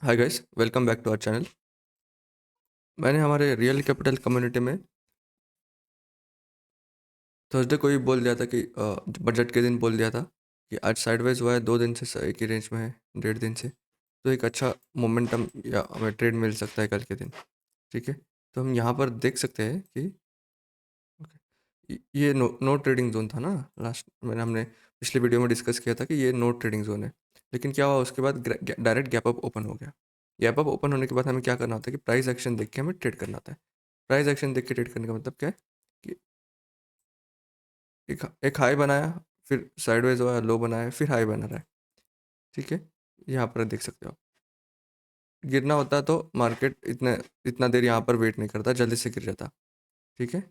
Hi guys, welcome back to our channel. मैंने हमारे real capital community में Thursday को ही बोल दिया था कि बजट के दिन बोल दिया था कि आज साइडवेज हुआ है, 2 दिन से एक ही रेंज में है, 1.5 दिन से। तो एक अच्छा मोमेंटम या हमें ट्रेड मिल सकता है कल के दिन। ठीक है, तो हम यहाँ पर देख सकते हैं कि ये नो ट्रेडिंग जोन था ना। लास्ट मैंने हमने पिछले वीडियो में डिस्कस किया था कि ये नो ट्रेडिंग जोन है। लेकिन क्या हुआ, उसके बाद डायरेक्ट गैप अप ओपन हो गया। गैप अप ओपन होने के बाद हमें क्या करना होता है कि प्राइस एक्शन देख के हमें ट्रेड करना होता है। प्राइस एक्शन देख के ट्रेड करने का मतलब क्या है कि एक हाई बनाया, फिर साइडवेज हुआ, लो बनाया, फिर हाई बना रहा है। ठीक है, यहाँ पर देख सकते हो आप। गिरना होता तो मार्केट इतना इतना देर यहाँ पर वेट नहीं करता, जल्दी से गिर जाता। ठीक है,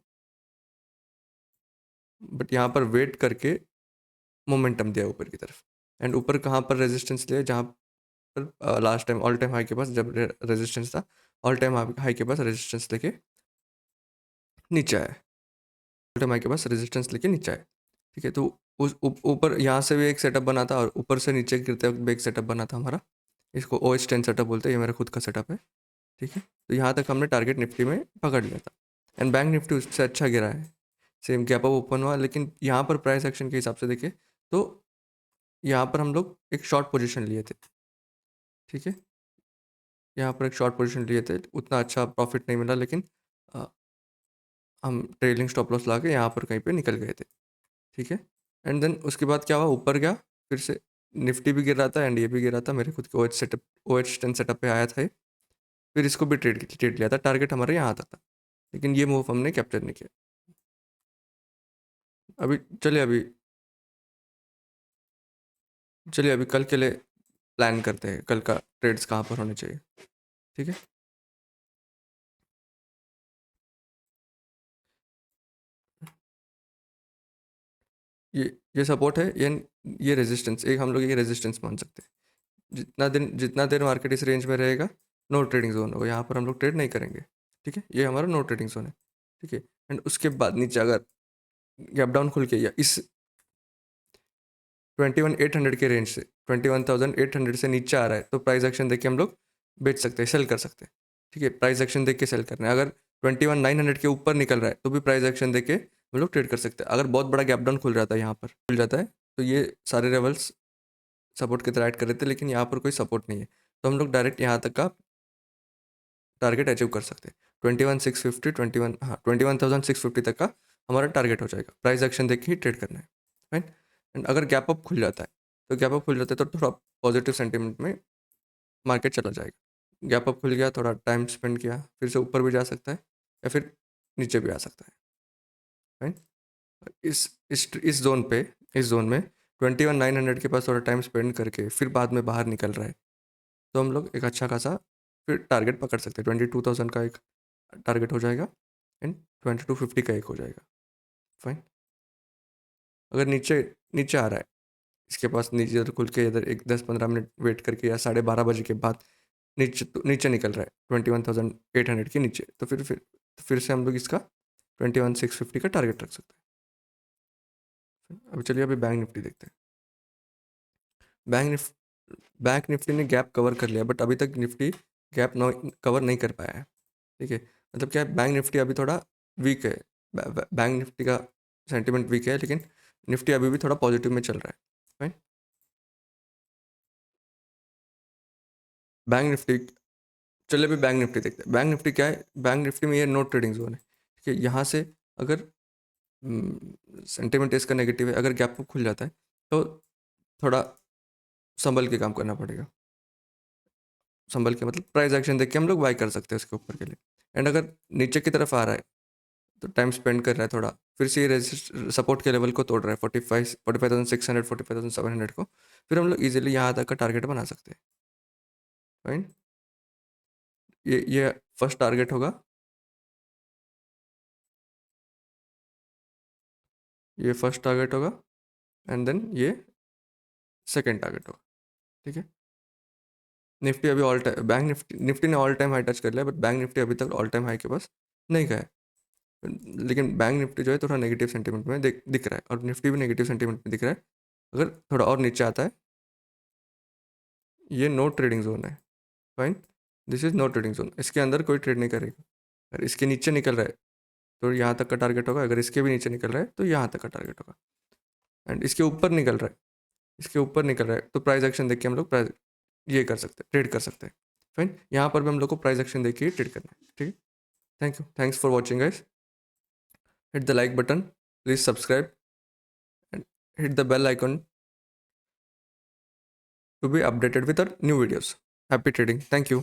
बट यहाँ पर वेट करके मोमेंटम दिया ऊपर की तरफ। एंड ऊपर कहाँ पर रेजिस्टेंस लिया, जहाँ पर last time all time high के पास जब रेजिस्टेंस था, ऑल टाइम हाई के पास रेजिस्टेंस लेके नीचे आया। ऑल टाइम हाई के पास रेजिस्टेंस लेके नीचे आया। ठीक है, तो उस ऊपर यहाँ से भी एक सेटअप बना था और ऊपर से नीचे गिरते वक्त भी एक सेटअप बना था हमारा। इसको OH10 सेटअप बोलते हैं, ये मेरा खुद का सेटअप है। ठीक है, तो यहाँ तक हमने टारगेट निफ्टी में पकड़ लिया था। एंड बैंक निफ्टी उससे अच्छा गिरा है, सेम गैप अप ओपन हुआ। लेकिन यहाँ पर प्राइस एक्शन के हिसाब से देखें तो यहाँ पर हम लोग एक शॉर्ट पोजीशन लिए थे। ठीक है, यहाँ पर एक शॉर्ट पोजीशन लिए थे, उतना अच्छा प्रॉफिट नहीं मिला, लेकिन अ, हम ट्रेलिंग स्टॉप लॉस ला के यहाँ पर कहीं पे निकल गए थे। ठीक है, एंड देन उसके बाद क्या हुआ, ऊपर गया, फिर से निफ्टी भी गिर रहा था एंड ये भी गिर रहा था। मेरे खुद के OH10 सेटअप पे आया था ये। फिर इसको भी ट्रेड ट्रेड लिया था, टारगेट हमारे यहाँ आता था, लेकिन ये मूव हमने कैप्चर नहीं किया। अभी चलिए अभी चलिए अभी कल के लिए प्लान करते हैं, कल का ट्रेड्स कहाँ पर होने चाहिए। ठीक है, ये सपोर्ट है, ये रेजिस्टेंस, एक हम लोग ये रेजिस्टेंस मान सकते हैं। जितना देर मार्केट इस रेंज में रहेगा, नो ट्रेडिंग जोन होगा, यहाँ पर हम लोग ट्रेड नहीं करेंगे। ठीक है, ये हमारा नो ट्रेडिंग जोन है। ठीक है, एंड उसके बाद नीचे अगर गैप डाउन खुल के या इस 21,800 के रेंज से, 21,800 से नीचे आ रहा है, तो प्राइस एक्शन देख के हम लोग बेच सकते हैं, सेल कर सकते हैं। ठीक है, प्राइस एक्शन देख के सेल करना है। अगर 21,900 के ऊपर निकल रहा है तो भी प्राइस एक्शन देख के हम लोग ट्रेड कर सकते हैं। अगर बहुत बड़ा गैप डाउन खुल जाता है, यहाँ पर खुल जाता है, तो ये सारे लेवल्स सपोर्ट की तरह ऐड कर रहे थे, लेकिन यहाँ पर कोई सपोर्ट नहीं है, तो हम लोग डायरेक्ट यहाँ तक का टारगेट अचीव कर सकते हैं। 21,650, 21, हाँ 21,650 तक का हमारा टारगेट हो जाएगा। प्राइस एक्शन देख के ही ट्रेड करना है, राइट। एंड अगर गैप अप खुल जाता है, तो गैप अप खुल जाता है तो थोड़ा पॉजिटिव सेंटीमेंट में मार्केट चला जाएगा। गैप अप खुल गया, थोड़ा टाइम स्पेंड किया, फिर से ऊपर भी जा सकता है या फिर नीचे भी आ सकता है, राइट। इस जोन में 21,900 के पास थोड़ा टाइम स्पेंड करके फिर बाद में बाहर निकल रहा है, तो हम लोग एक अच्छा खासा फिर टारगेट पकड़ सकते हैं। 22,000 का एक टारगेट हो जाएगा एंड 2250 का एक हो जाएगा। फाइन, अगर नीचे नीचे आ रहा है, इसके पास नीचे इधर खुल के इधर एक 10-15 मिनट वेट करके या 12:30 बजे के बाद नीचे निकल रहा है 21,800 के नीचे, तो फिर से हम लोग इसका 21,650 का टारगेट रख सकते हैं। अभी चलिए अभी बैंक निफ्टी देखते हैं। बैंक निफ्टी बैंक निफ्टी ने गैप कवर कर लिया, बट अभी तक निफ्टी गैप कवर नहीं कर पाया है। ठीक है, मतलब क्या है, बैंक निफ्टी अभी थोड़ा वीक है। बैंक निफ्टी का सेंटिमेंट वीक है, लेकिन निफ्टी अभी भी थोड़ा पॉजिटिव में चल रहा है, राइट। बैंक निफ्टी, चलिए अभी बैंक निफ्टी देखते हैं। बैंक निफ्टी क्या है, बैंक निफ्टी में ये नो ट्रेडिंग जोन है। ठीक है, यहाँ से अगर सेंटिमेंट इसका नेगेटिव है, अगर गैप खुल जाता है, तो थोड़ा संभल के काम करना पड़ेगा। संभल के मतलब प्राइस एक्शन देख के हम लोग बाई कर सकते हैं उसके ऊपर के लिए। एंड अगर नीचे की तरफ आ रहा है, तो टाइम स्पेंड कर रहा है थोड़ा, फिर से ये सपोर्ट के लेवल को तोड़ रहा है, 45,600, 45,700 को, फिर हम लोग इजीली यहाँ तक का टारगेट बना सकते हैं, राइट। ये फर्स्ट टारगेट होगा, ये फर्स्ट टारगेट होगा, एंड देन ये सेकेंड टारगेट होगा। ठीक है, निफ्टी अभी ऑल टाइम, बैंक निफ्टी ने ऑल टाइम हाई टच कर लिया, बट बैंक निफ्टी अभी तक ऑल टाइम हाई के पास नहीं गया है। लेकिन बैंक निफ्टी जो है थोड़ा नेगेटिव सेंटीमेंट में दिख रहा है, और निफ्टी भी नेगेटिव सेंटीमेंट में दिख रहा है। अगर थोड़ा और नीचे आता है, ये नो ट्रेडिंग जोन है, fine, this is no trading zone, इसके अंदर कोई ट्रेड नहीं करेगा। अगर इसके नीचे निकल रहा है तो यहाँ तक का टारगेट होगा, अगर इसके भी नीचे निकल रहा है तो यहाँ तक का टारगेट होगा, एंड इसके ऊपर निकल रहा है, इसके ऊपर निकल रहा है तो प्राइस एक्शन देख के हम लोग प्राइस ये कर सकते हैं, ट्रेड कर सकते हैं। फाइन, यहाँ पर भी हम लोग को प्राइस एक्शन देख के ट्रेड करना है। ठीक है, thank you, thanks for watching guys. Hit the like button, please subscribe and hit the bell icon to be updated with our new videos. Happy trading. Thank you.